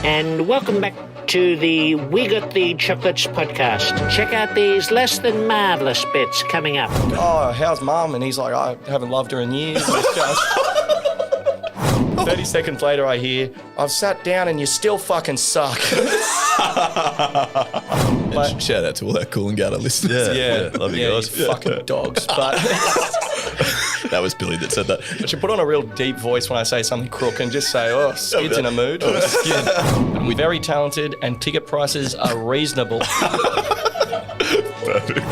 and welcome back to the We Got the Chocolates podcast. Check out these less than marvellous bits coming up. Oh, how's mum? And he's like, I haven't loved her in years. And it's just 30 seconds later I hear, I've sat down and you still fucking suck. But, shout out to all our Cool and Gutter listeners. Yeah, love you guys. Fucking dogs. But that was Billy that said that. I should put on a real deep voice when I say something crook and just say, oh, Skid's in a mood. And we're very talented and ticket prices are reasonable. Perfect.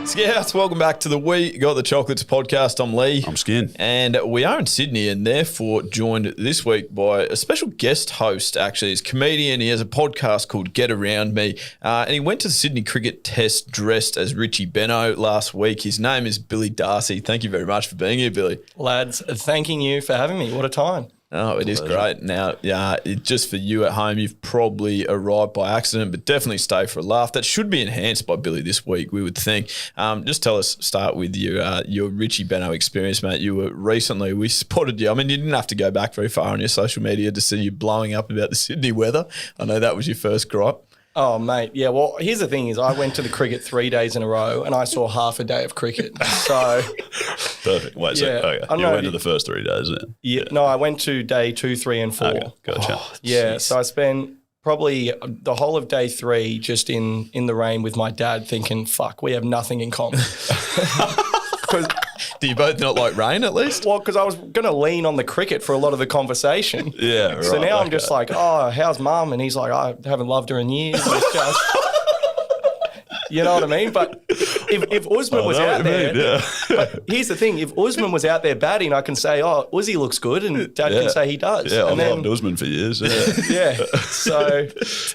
Scouts, welcome back to the We Got the Chocolates podcast. I'm Leigh. I'm Skin. And we are in Sydney and therefore joined this week by a special guest host, actually. He's a comedian. He has a podcast called Get Around Me. And he went to the Sydney Cricket Test dressed as Richie Benaud last week. His name is Billy Darcy. Thank you very much for being here, Billy. Lads, thanking you for having me. What a time. Oh, it is great. Now, just for you at home, you've probably arrived by accident, but definitely stay for a laugh. That should be enhanced by Billy this week, we would think. Just tell us, start with your Richie Benaud experience, mate. You were recently, we spotted you. I mean, you didn't have to go back very far on your social media to see you blowing up about the Sydney weather. I know that was your first gripe. Oh, mate. Yeah, well, here's the thing is I went to the cricket 3 days in a row and I saw half a day of cricket. So Perfect. Wait, so okay. You went to the first 3 days then? Yeah. No, I went to day 2, 3 and 4. Okay, gotcha. Yeah, so I spent probably the whole of day 3 just in the rain with my dad thinking, fuck, we have nothing in common. Do you both not like rain at least? Well, because I was going to lean on the cricket for a lot of the conversation. Yeah, right. So now I'm just like, oh, how's mum? And he's like, I haven't loved her in years. And it's just, you know what I mean? But if Usman was out there, but here's the thing, if Usman was out there batting, I can say, oh, Uzi looks good, and Dad can say he does. Yeah, and I've loved Usman for years. Yeah. So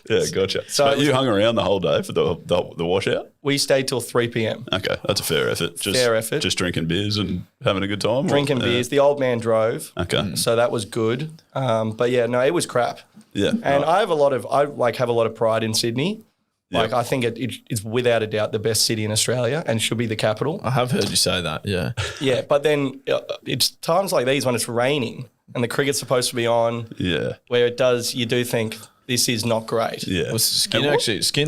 yeah, gotcha. So you hung around the whole day for the washout? We stayed till 3 p.m. Okay, that's a fair effort. Fair effort. Just drinking beers and having a good time? Drinking beers. The old man drove. Okay. So that was good. But yeah, no, it was crap. Yeah. And I have a lot of pride in Sydney. Like, I think it's without a doubt the best city in Australia and should be the capital. I have heard you say that, yeah. Yeah, but then it's times like these when it's raining and the cricket's supposed to be on, where you do think this is not great. Yeah. Well, Skin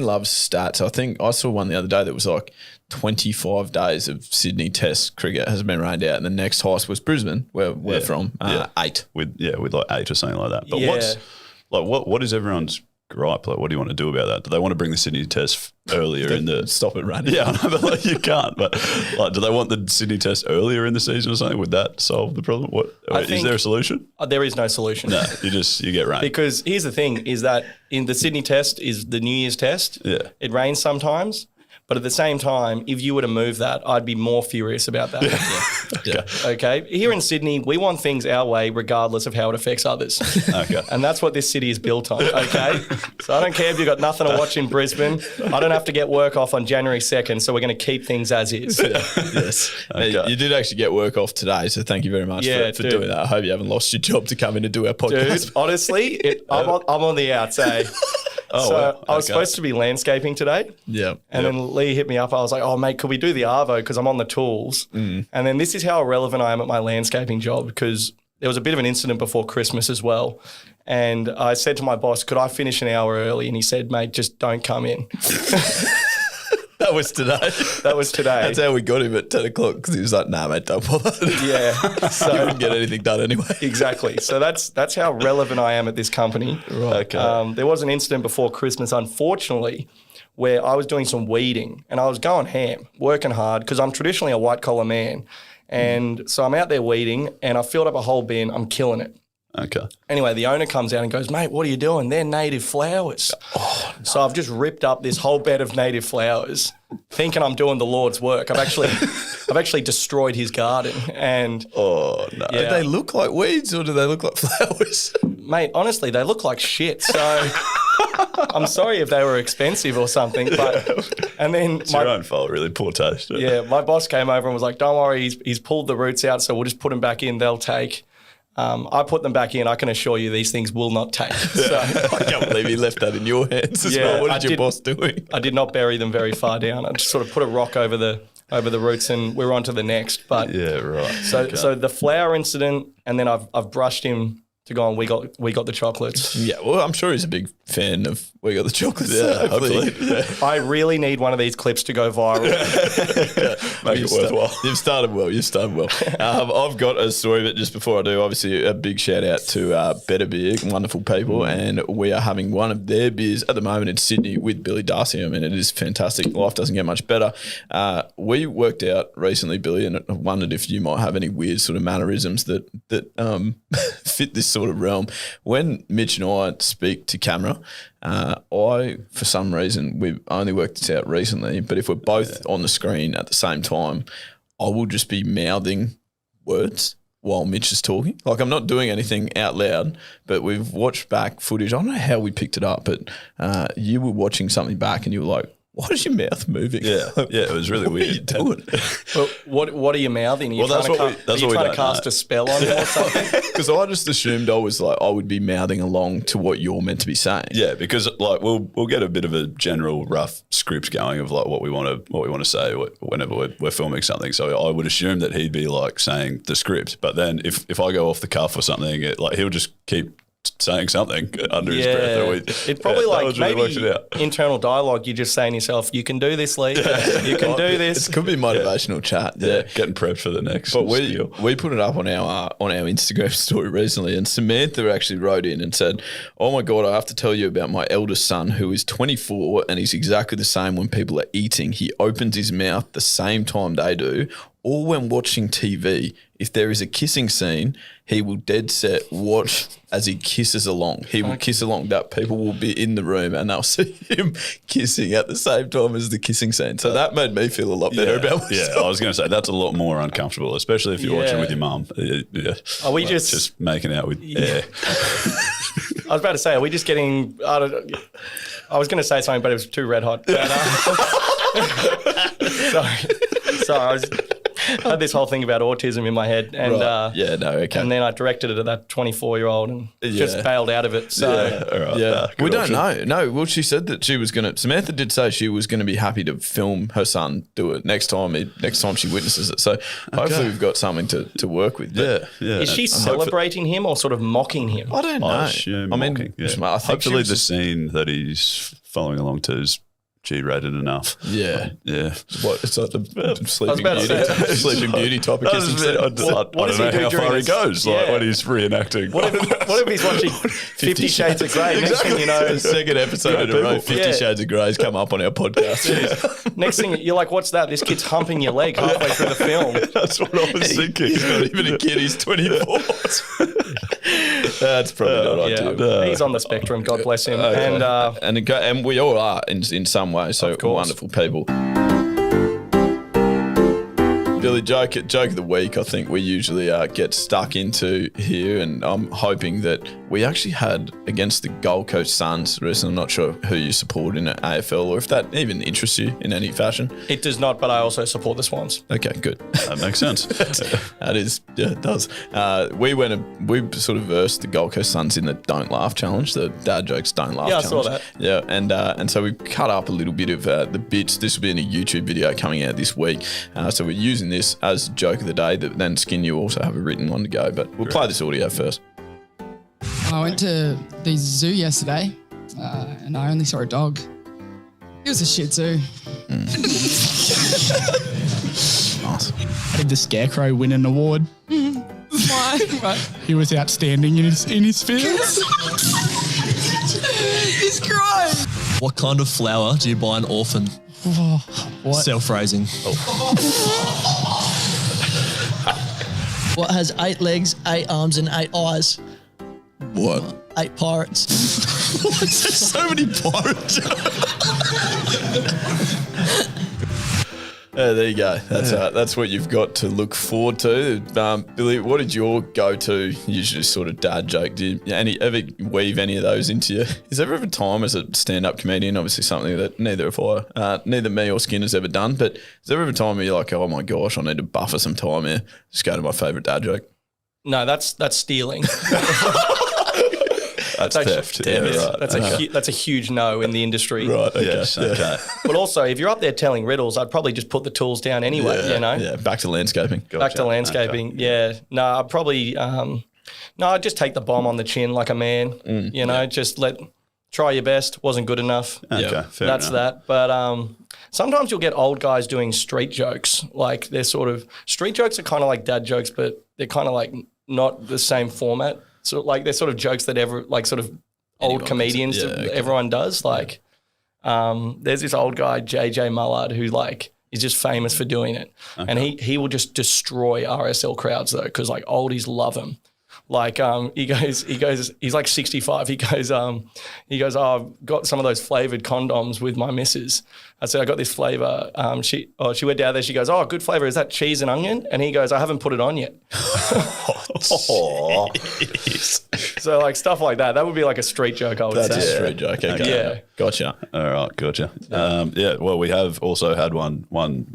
loves stats. I think I saw one the other day that was like 25 days of Sydney Test cricket has been rained out, and the next highest was Brisbane, where we're from, 8. With like 8 or something like that. But what is everyone's gripe? Like, what do you want to do about that? Do they want to bring the Sydney Test earlier in the... Stop it raining. Yeah, I know, but like, you can't. But like, do they want the Sydney Test earlier in the season or something? Would that solve the problem? Is there a solution? There is no solution. No, you get rain. Because here's the thing, is that in the Sydney Test is the New Year's Test. Yeah. It rains sometimes. But at the same time, if you were to move that, I'd be more furious about that. Okay. Here in Sydney, we want things our way regardless of how it affects others. Okay. And that's what this city is built on, okay? So I don't care if you've got nothing to watch in Brisbane. I don't have to get work off on January 2nd, so we're going to keep things as is. Yes. Okay. You did actually get work off today, so thank you very much for doing that. I hope you haven't lost your job to come in and do our podcast. Dude, honestly, I'm on the outs, eh? I was supposed to be landscaping today. Yeah. And then Leigh hit me up. I was like, oh, mate, could we do the Arvo? Because I'm on the tools. And then this is how irrelevant I am at my landscaping job, because there was a bit of an incident before Christmas as well. And I said to my boss, could I finish an hour early? And he said, mate, just don't come in. That was today. That's how we got him at 10 o'clock, because he was like, nah, mate, don't bother. Yeah. So you wouldn't get anything done anyway. Exactly. So that's how relevant I am at this company. Right. Okay. There was an incident before Christmas, unfortunately, where I was doing some weeding and I was going ham, working hard, because I'm traditionally a white-collar man. And so I'm out there weeding and I filled up a whole bin. I'm killing it. Okay. Anyway, the owner comes out and goes, mate, what are you doing? They're native flowers. Oh, no. So I've just ripped up this whole bed of native flowers, thinking I'm doing the Lord's work. I've actually destroyed his garden. And oh no, do they look like weeds or do they look like flowers? Mate, honestly, they look like shit. So I'm sorry if they were expensive or something, but and then it's your own fault, really poor taste. Yeah, my boss came over and was like, "Don't worry, he's pulled the roots out, so we'll just put them back in. They'll take." I put them back in. I can assure you these things will not take. So, I can't believe he left that in your hands as well. What did your boss doing? I did not bury them very far down. I just sort of put a rock over the over the roots, and we're on to the next. But Yeah, right. so the flower incident, and then I've brushed him to go on. We got the chocolates. Yeah, well, I'm sure he's a big fan of We Got the Chocolates. Yeah, hopefully. I really need one of these clips to go viral. Make it worthwhile. You've started well. I've got a story, but just before I do, obviously a big shout out to Better Beer, wonderful people, and we are having one of their beers at the moment in Sydney with Billy Darcy. I mean, it is fantastic. Life doesn't get much better. We worked out recently, Billy, and I wondered if you might have any weird sort of mannerisms that fit this sort of realm. When Mitch and I speak to camera, I, for some reason, we've only worked this out recently, but if we're both on the screen at the same time, I will just be mouthing words while Mitch is talking. Like, I'm not doing anything out loud, but we've watched back footage. I don't know how we picked it up, but you were watching something back and you were like, why is your mouth moving? Yeah, it was really weird. What are you doing? Well, what are you mouthing? Are you trying to cast a spell on him or something? Because I just assumed I would be mouthing along to what you're meant to be saying. Yeah, because like we'll get a bit of a general rough script going of like what we want to say whenever we're filming something. So I would assume that he'd be like saying the script, but then if I go off the cuff or something, he'll just keep saying something under his breath. It's probably like maybe internal dialogue. You're just saying to yourself, you can do this, Leigh. You can do this. It could be motivational chat. Yeah, getting prepped for the next. But we put it up on our Instagram story recently, and Samantha actually wrote in and said, "Oh my God, I have to tell you about my eldest son who is 24 and he's exactly the same when people are eating. He opens his mouth the same time they do, or when watching TV. If there is a kissing scene, he will dead set watch as he kisses along. He will kiss along. That people will be in the room and they'll see him kissing at the same time as the kissing scene. So that made me feel a lot better about myself. Yeah, I was going to say that's a lot more uncomfortable, especially if you're watching with your mum. Yeah. Are we just making out with air? I was about to say, are we just getting? I was going to say something, but it was too red hot. But, sorry. I had this whole thing about autism in my head, and okay. And then I directed it at that 24-year-old and just bailed out of it. So we don't know. No, well, she said that she was going to. Samantha did say she was going to be happy to film her son do it next time she witnesses it. So hopefully we've got something to work with. Yeah. Is she celebrating him or sort of mocking him? I don't know. I think hopefully the scene that he's following along to is G-rated enough. Yeah. What? It's like the Sleeping Beauty type of kissing scene. I don't know how far he goes. Like when he's reenacting. What if he's watching 50 Shades of Grey? Next thing you know, the second episode in a row, 50 Shades of Grey's come up on our podcast. Next thing you're like, what's that? This kid's humping your leg halfway through the film. That's what I was thinking. He's not even a kid. He's 24. That's probably not ideal. He's on the spectrum. God bless him. And we all are in some way. So wonderful people. Billy, joke of the week, I think we usually get stuck into here, and I'm hoping that we actually had against the Gold Coast Suns recently. I'm not sure who you support in AFL or if that even interests you in any fashion. It does not, but I also support the Swans. Okay, good. That makes sense. That is, yeah, it does. We sort of versed the Gold Coast Suns in the Don't Laugh Challenge, the Dad Jokes Don't Laugh Challenge. Yeah, I saw that. Yeah, and so we cut up a little bit of the bits. This will be in a YouTube video coming out this week. So we're using this as joke of the day, that then Skin, you also have a written one to go, but we'll play this audio first. I went to the zoo yesterday and I only saw a dog. It was a Shih Tzu. Nice. How did the Scarecrow win an award? Why? Right. He was outstanding in his fields. He's crying. What kind of flower do you buy an orphan? What? Self-raising. What has 8 legs, 8 arms, and 8 eyes? What? 8 pirates. So many pirates. There you go. That's what you've got to look forward to. Billy, what did your go-to usually sort of dad joke? Do you ever weave any of those into you? Is there ever a time as a stand-up comedian, obviously something that neither me or Skin has ever done, but is there ever a time where you're like, oh my gosh, I need to buffer some time here, just go to my favourite dad joke? No, that's stealing. That's theft. Damn Yeah, it. right. That's a huge no in the industry. Right. Okay. Yes, okay. But also, if you're up there telling riddles, I'd probably just put the tools down anyway. You know. Yeah. Back to landscaping. Back to landscaping. Okay. Yeah. No, I'd probably. No, I'd just take the bomb on the chin like a man. You know, just try your best. Wasn't good enough. Okay, fair That's enough. that. But sometimes you'll get old guys doing street jokes. Like they're sort of street jokes are kind of like dad jokes, but they're kind of like not the same format. So like they're sort of jokes that sort of old comedians everyone does. Like there's this old guy JJ Mullard who like is just famous for doing it, and he will just destroy RSL crowds though because like oldies love him. Like he goes, he's like 65. He goes, oh, I've got some of those flavored condoms with my missus. I said, I got this flavor. She went down there. She goes, oh, good flavor. Is that cheese and onion? And he goes, I haven't put it on yet. So like stuff like that. That would be like a street joke. I would say. That's a street joke. Okay. Yeah. Gotcha. All right, gotcha. Well, we have also had one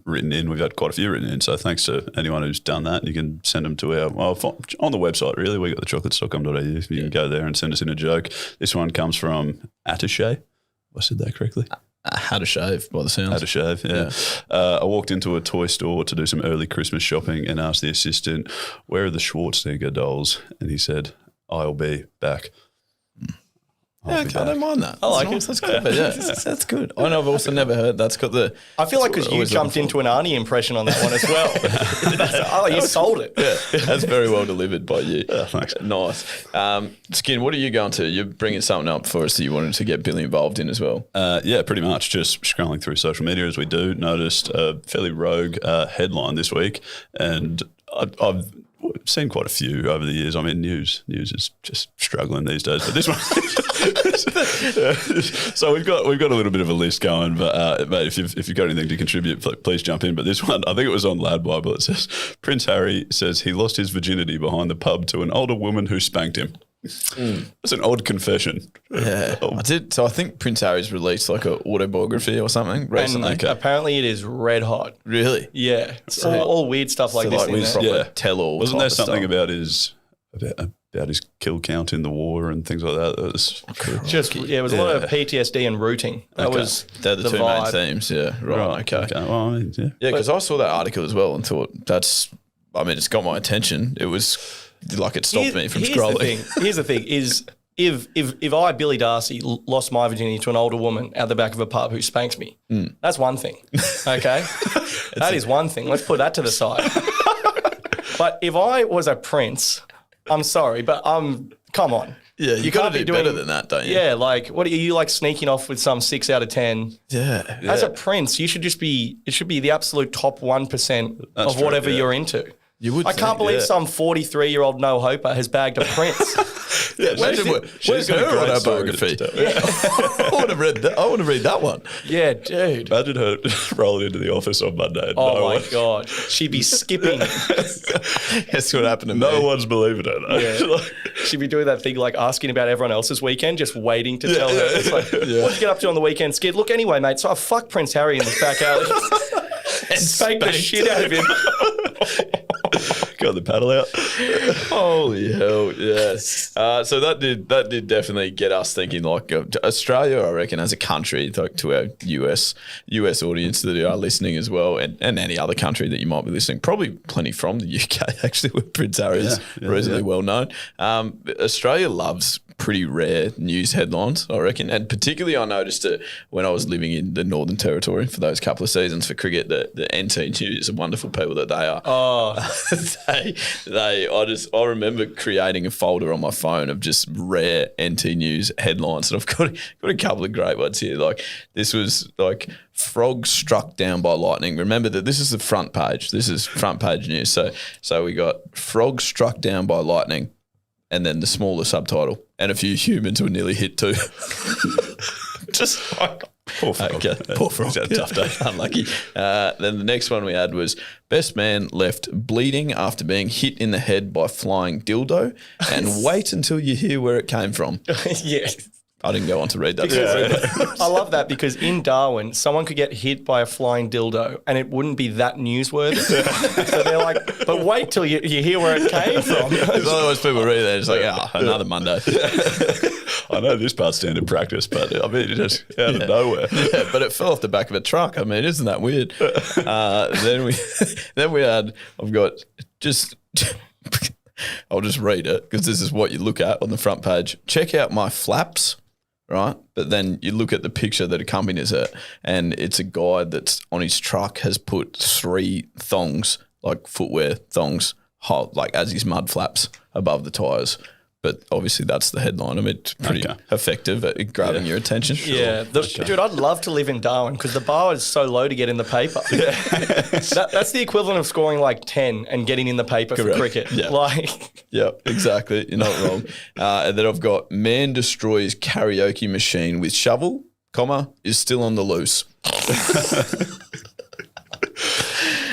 written in. We've had quite a few written in, so thanks to anyone who's done that. You can send them to our on the website. Really, we got the chocolates.com.au. You can go there and send us in a joke. This one comes from Attaché. I said that correctly. How to shave by the sounds. How to shave, yeah. I walked into a toy store to do some early Christmas shopping and asked the assistant, "Where are the Schwarzenegger dolls?" And he said, "I'll be back." Yeah, okay, I don't mind that. I like nice. it. That's good. Yeah, that's good. I know I've also never heard that's got the. I feel like because you always jumped looking into an Arnie impression on that one as well. You sold it. Yeah, that's very well delivered by you. Thanks. Nice. Skin, what are you going to? You're bringing something up for us that you wanted to get Billy involved in as well. Yeah, pretty much. Just scrolling through social media as we do, noticed a fairly rogue headline this week, and I've seen quite a few over the years. I mean, news is just struggling these days, but this one. So we've got a little bit of a list going, but mate, if you've got anything to contribute, please jump in. But this one, I think it was on Lad Bible. It says Prince Harry says he lost his virginity behind the pub to an older woman who spanked him. That's an odd confession. Yeah, I did. So I think Prince Harry's released like an autobiography or something recently. And apparently it is red hot. Really? Yeah. It's all weird stuff like So this like in with there. proper tell-all. Wasn't type there of something stuff. about his kill count in the war and things like that? That was It was a lot of PTSD and rooting. That was They're the two vibe. main themes. Yeah, right. Okay. Well, I mean, yeah. Yeah, because I saw that article as well and thought it's got my attention. It was like it stopped me from scrolling. Here's the thing: is if I, Billy Darcy, lost my virginity to an older woman out the back of a pub who spanks me, that's one thing. Okay, that is one thing. Let's put that to the side. But if I was a prince, I'm sorry, but come on. Yeah, you got to do better than that, don't you? Yeah, like what are you like sneaking off with some 6 out of 10? Yeah. As a prince, you should it should be the absolute top 1% of true, whatever yeah. you're into. You would I can't believe some 43-year-old no-hoper has bagged a prince. Where's got a her great story autobiography? to tell. I want to read that. I want to read that one. Yeah, dude. Imagine her rolling into the office on Monday. And Oh no my one- God. She'd be skipping. That's what happened to me. No one's believing it. Yeah. She'd be doing that thing like asking about everyone else's weekend, just waiting to tell her. It's like, what'd you get up to on the weekend, Skid? Look, anyway, mate, so I fucked Prince Harry in this back alley. And spanked the shit out of him. Got the paddle out. Holy hell, yes. So that did definitely get us thinking. Like Australia, I reckon, as a country, like to our US audience that are listening as well, and any other country that you might be listening, probably plenty from the UK actually, where Prince Harry is reasonably well known. Australia loves pretty rare news headlines, I reckon, and particularly I noticed it when I was living in the Northern Territory for those couple of seasons for cricket. The NT News are wonderful people that they are. Oh, I remember creating a folder on my phone of just rare NT News headlines, and I've got a couple of great ones here. Like this was like frog struck down by lightning. Remember that this is the front page. This is front page news. So we got frog struck down by lightning, and then the smaller subtitle, and a few humans were nearly hit too. Just like Poor frog. Okay, poor frog. He's had a tough day. Unlucky. Then the next one we had was best man left bleeding after being hit in the head by flying dildo, and wait until you hear where it came from. yeah. I didn't go on to read that. I love that because in Darwin, someone could get hit by a flying dildo and it wouldn't be that newsworthy. So they're like, but wait till you hear where it came from. Otherwise, people read that, it's like, another Monday. I know this part's standard practice, but I mean, it just out of nowhere. Yeah, but it fell off the back of a truck. I mean, isn't that weird? Then we had, I've got just, I'll just read it because this is what you look at on the front page. Check out my flaps, right? But then you look at the picture that accompanies it and it's a guy that's on his truck has put 3 thongs, like footwear thongs, like as his mud flaps above the tyres. But obviously that's the headline. I mean, it's pretty effective at grabbing your attention. Yeah. Dude, I'd love to live in Darwin because the bar is so low to get in the paper. That's the equivalent of scoring like 10 and getting in the paper for cricket. Yeah. Yeah, exactly. You're not wrong. And then I've got man destroys karaoke machine with shovel, is still on the loose.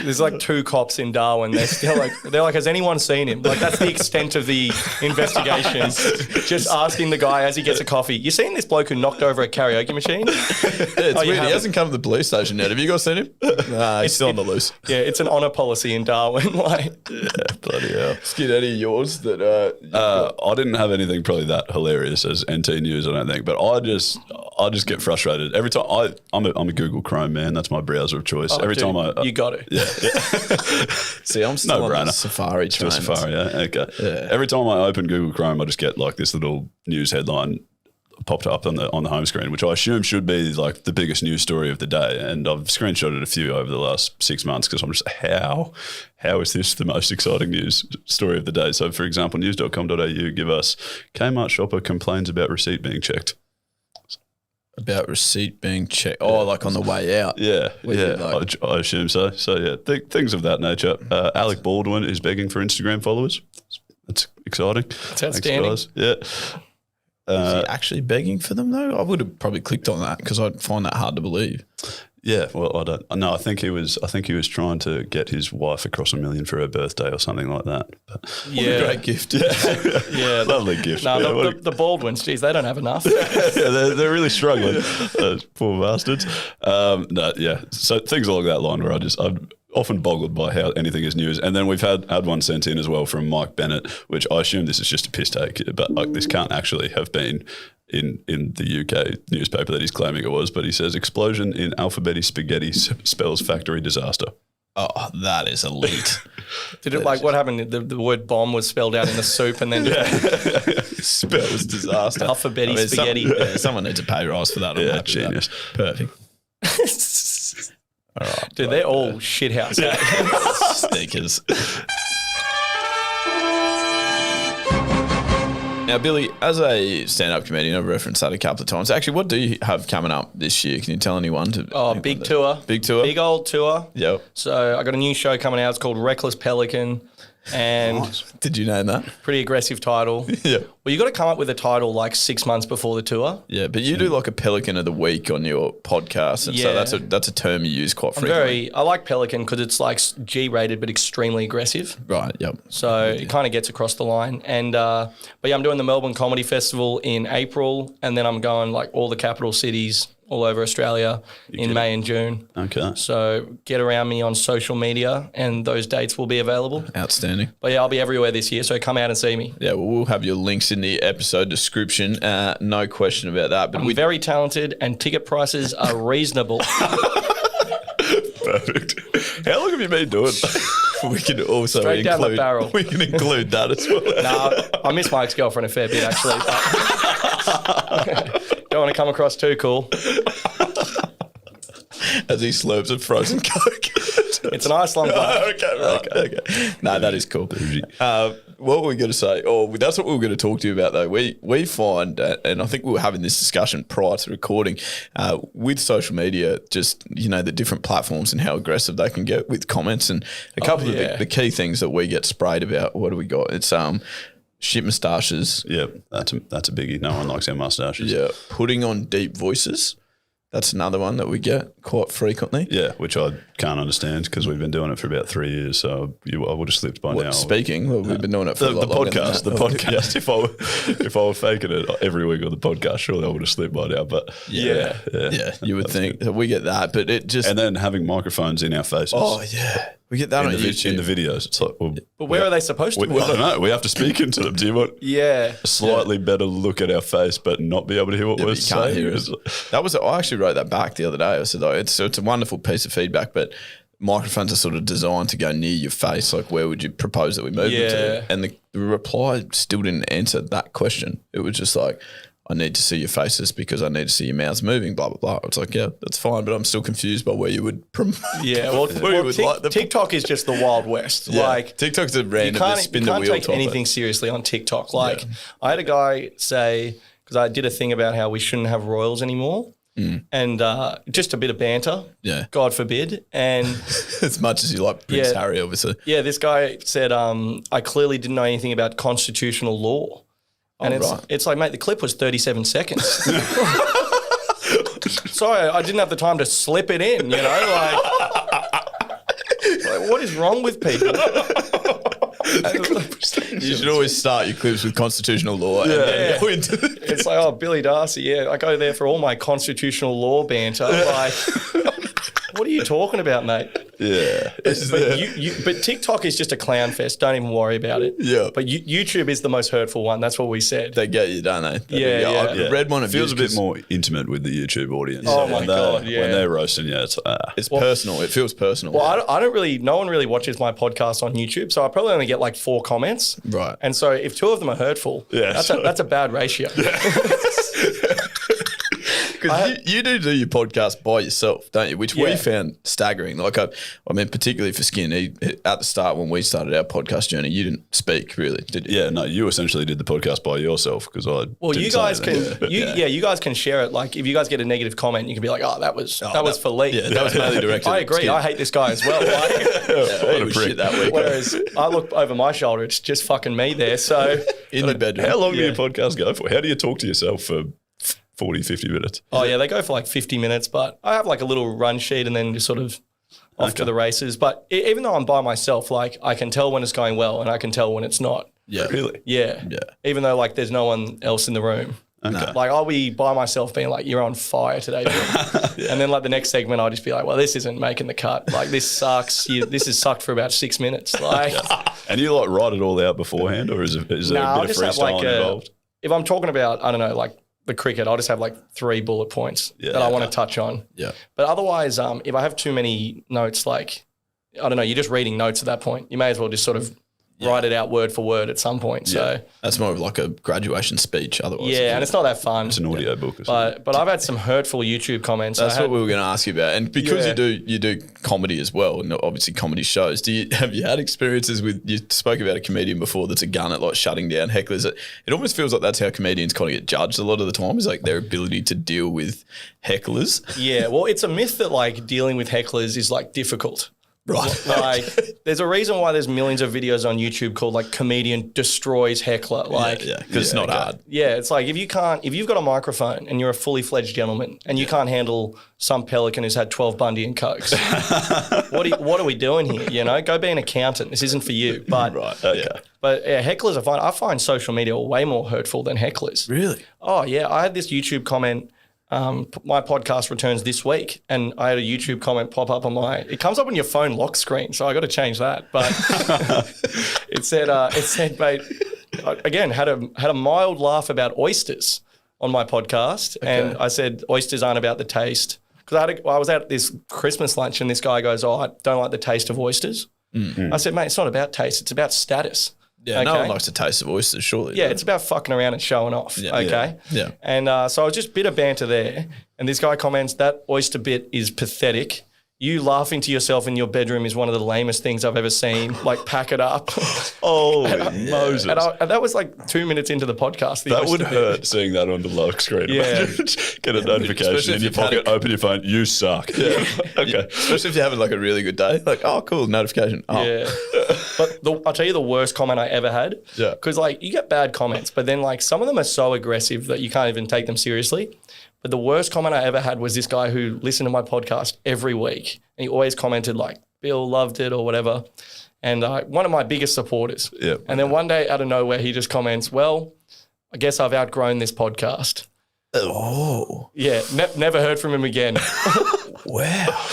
There's like 2 cops in Darwin. They're like, has anyone seen him? Like that's the extent of the investigation. Just asking the guy as he gets a coffee, you seen this bloke who knocked over a karaoke machine? Yeah, it's weird. He hasn't come to the police station yet. Have you guys seen him? Nah, he's still on the loose. Yeah, it's an honour policy in Darwin. Bloody hell. Skid, any of yours that I didn't have anything probably that hilarious as NT News, I don't think, but I just get frustrated every time. I'm a Google Chrome man. That's my browser of choice. Every time you got it. Yeah. See, I'm still on the Safari train. Safari, yeah. Okay. Yeah. Every time I open Google Chrome, I just get like this little news headline popped up on the home screen, which I assume should be like the biggest news story of the day. And I've screenshotted a few over the last 6 months because I'm just how is this the most exciting news story of the day? So, for example, news.com.au give us Kmart shopper complains about receipt being checked. About receipt being checked. Oh, like on the way out. Yeah, I assume so. So, yeah, things of that nature. Alec Baldwin is begging for Instagram followers. That's exciting. That's outstanding. Thanks, guys. Yeah. Is he actually begging for them, though? I would have probably clicked on that because I'd find that hard to believe. Yeah, well, I don't. No, I think he was trying to get his wife across $1 million for her birthday or something like that. But what a great gift! Yeah, lovely gift. No, the Baldwins, geez, they don't have enough. Yeah, they're really struggling. Those poor bastards. No, yeah. So things along that line where I'm often boggled by how anything is news. And then we've had one sent in as well from Mike Bennett, which I assume this is just a piss take, but like this can't actually have been in the UK newspaper that he's claiming it was, but he says explosion in alphabeti spaghetti spells factory disaster. Oh, that is elite. Did it like what happened? The word bomb was spelled out in the soup and then spells disaster. Alphabeti spaghetti. Someone needs a pay rise for that. Yeah, genius. Perfect. All right, dude, they're all shithouse. Stickers. Now, Billy, as a stand-up comedian, I've referenced that a couple of times. Actually, what do you have coming up this year? Can you tell anyone? Big tour. Big tour? Big old tour. Yep. So I got a new show coming out. It's called Reckless Pelican. And did you name that? Pretty aggressive title. Yeah. Well, you got to come up with a title like 6 months before the tour. Yeah, but you do like a Pelican of the Week on your podcast, and so that's a term you use quite frequently. I like Pelican because it's like G-rated but extremely aggressive. Right. Yep. So it kind of gets across the line. And but yeah, I'm doing the Melbourne Comedy Festival in April, and then I'm going like all the capital cities all over Australia in May and June. Okay. So get around me on social media and those dates will be available. Outstanding. But yeah, I'll be everywhere this year, so come out and see me. Yeah, well, we'll have your links in the episode description. No question about that. But I'm very talented and ticket prices are reasonable. Perfect. How long have you been doing? We can also Straight down the barrel. We can include that as well. Nah, I miss my ex-girlfriend a fair bit actually. But don't want to come across too cool. As he slurps a frozen Coke. It's an Iceland bar. Okay. No, that is cool. What were we going to say? Oh, that's what we were going to talk to you about, though. We find, and I think we were having this discussion prior to recording, with social media, just, the different platforms and how aggressive they can get with comments. And a couple of the key things that we get sprayed about, what do we got? It's shit moustaches. Yeah, that's a biggie. No one likes our moustaches. Yeah, putting on deep voices. That's another one that we get quite frequently. Yeah, which I can't understand because we've been doing it for about 3 years. So I would have slipped by now. Speaking, we've been doing it for a the lot longer than podcast. that. The podcast. If I were faking it every week on the podcast, surely I would have slipped by now. But Yeah, you would think that we get that, but it just and then having microphones in our faces. oh yeah, we get that on YouTube. In the videos. It's like, well, But where are they supposed to be? I don't know. We have to speak into them. Do you want Yeah. a slightly better look at our face, but not be able to hear what we're But you can't saying? hear it. That was I actually wrote that back the other day. I said, oh, it's a wonderful piece of feedback, but microphones are sort of designed to go near your face. Like, where would you propose that we move them Yeah. to? And the reply still didn't answer that question. It was just like, I need to see your faces because I need to see your mouths moving, blah, blah, blah. It's like, yeah, that's fine, but I'm still confused by where you would promote. Yeah, well, where you would like the TikTok is just the Wild West. Yeah. Like, TikTok's a you random can't, spin you the can't wheel take topic. anything seriously on TikTok. Like, I had a guy say, because I did a thing about how we shouldn't have royals anymore, and just a bit of banter. Yeah. God forbid. And As much as you like Prince Yeah. Harry, obviously. yeah, this guy said, I clearly didn't know anything about constitutional law. And right. it's like, mate, the clip was 37 seconds. Sorry, I didn't have the time to slip it in, you know? Like what is wrong with people? You should always start your clips with constitutional law and then go into the It's like, oh, Billy Darcy, yeah, I go there for all my constitutional law banter. Like, what are you talking about, mate? Yeah. But TikTok is just a clown fest. Don't even worry about it. Yeah. But YouTube is the most hurtful one. That's what we said. They get you, don't they? Yeah, yeah. I read one of Feels a yours bit more intimate with the YouTube audience. Oh When my they- God, yeah. When they're roasting you, it's It's personal. It feels personal. Well, I don't really, no one really watches my podcast on YouTube, so I probably only get like 4 comments. Right. And so if 2 of them are hurtful, Yeah, that's a bad ratio. Because you do your podcast by yourself, don't you? Which we Yeah. found staggering. Like, I mean, particularly for Skin, at the start when we started our podcast journey, you didn't speak really, did you? yeah, no, you essentially did the podcast by yourself because I. Well, didn't you say guys anything. can, you guys can share it. Like, if you guys get a negative comment, you can be like, "Oh, that was for Leigh." Yeah, that was mainly directed. I at agree. Skin. I hate this guy as well. Like, He was shit that week. whereas I look over my shoulder, it's just fucking me there. So, In the bedroom. How long do your podcasts go for? How do you talk to yourself for 40, 50 minutes? oh yeah, they go for like 50 minutes, but I have like a little run sheet and then just sort of off to the races. But even though I'm by myself, like I can tell when it's going well and I can tell when it's not. Yeah. Really? Yeah. Yeah. Even though like there's no one else in the room. Okay. Like I'll be by myself being like, you're on fire today. Bill. And then like the next segment, I'll just be like, well, this isn't making the cut. Like this sucks. This has sucked for about 6 minutes. Like, And you like write it all out beforehand, or is there I'll a bit of just have freestyle like involved? if I'm talking about, I don't know, like the cricket, I'll just have like 3 bullet points that I want to touch on. Yeah. But otherwise, if I have too many notes, like, I don't know, you're just reading notes at that point. You may as well just sort of write it out word for word at some point. So That's more of like a graduation speech otherwise. yeah, and it's not that fun. It's an audio book or something. But I've had some hurtful YouTube comments. That's what we were going to ask you about, and because Yeah. you do comedy as well, and obviously comedy shows. Have you had experiences with? You spoke about a comedian before that's a gun at like shutting down hecklers. It almost feels like that's how comedians kind of get judged a lot of the time. Is like their ability to deal with hecklers. Yeah, well, it's a myth that like dealing with hecklers is like difficult. Right. Like, there's a reason why there's millions of videos on YouTube called like comedian destroys heckler. Like, yeah, because it's not hard. yeah, it's like if you've got a microphone and you're a fully fledged gentleman and you can't handle some pelican who's had 12 Bundy and Cokes, what are we doing here? You know, go be an accountant. This isn't for you. But Right. Okay. But yeah, hecklers are fine. I find social media way more hurtful than hecklers. Really? Oh yeah, I had this YouTube comment. My podcast returns this week, and I had a YouTube comment pop up on it comes up on your phone lock screen, so I got to change that. But it said, mate, again, had a mild laugh about oysters on my podcast, and I said oysters aren't about the taste because I was at this Christmas lunch, and this guy goes, "Oh, I don't like the taste of oysters." I said, "Mate, it's not about taste; it's about status." Yeah, no one likes the taste of oysters, surely. Yeah, it's about fucking around and showing off. Okay. Yeah. And so I was just a bit of banter there. And this guy comments, that oyster bit is pathetic. You laughing to yourself in your bedroom is one of the lamest things I've ever seen. Like, pack it up. Oh, Moses. And that was like 2 minutes into the podcast. the That oyster would bit. hurt seeing that on the lock screen. Yeah. Get a notification Especially in if your you've had pocket, open your phone, you suck. Yeah. Okay. Especially if you're having like a really good day. Like, oh, cool, notification. Oh. Yeah. But I'll tell you the worst comment I ever had. Yeah. Because like you get bad comments, but then like some of them are so aggressive that you can't even take them seriously. But the worst comment I ever had was this guy who listened to my podcast every week. And he always commented like, Bill loved it or whatever. And one of my biggest supporters. Yep. And then one day out of nowhere, he just comments, well, I guess I've outgrown this podcast. Oh. Yeah, never heard from him again. Wow.